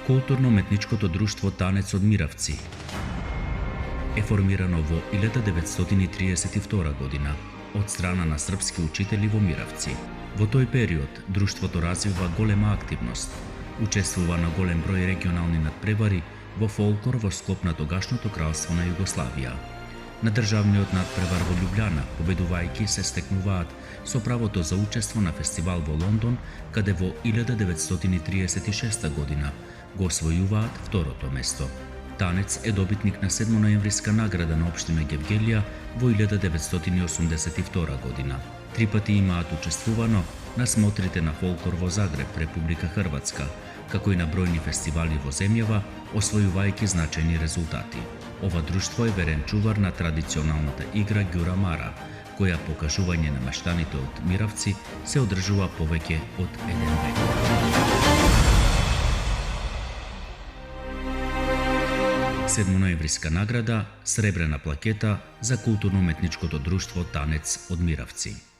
Културно-уметничкото друштво Танец од Миравци е формирано во 1932 година од страна на српски учители во Миравци. Во тој период друштвото развива голема активност, учествува на голем број регионални надпревари во фолклор во склоп на тогашното кралство на Југославија. На државниот надпревар во Љубљана, победувајќи се стекнуваат со правото за учество на фестивал во Лондон, каде во 1936 година го освојуваат второто место. Танец е добитник на 7 ноемвриска награда на општина Гевгелија во 1982 година. 3 пати имаат учествувано на смотрите на фолклор во Загреб, Република Хрватска, како и на бројни фестивали во земјава, освојувајќи значајни резултати. Ова друштво е верен чувар на традиционалната игра Ѓура Мара, која покажување на мештаните од Миравци се одржува повеќе од 1 век. Седмоноемвриска награда, сребрена плакета за културно-уметничкото друштво Танец од Миравци.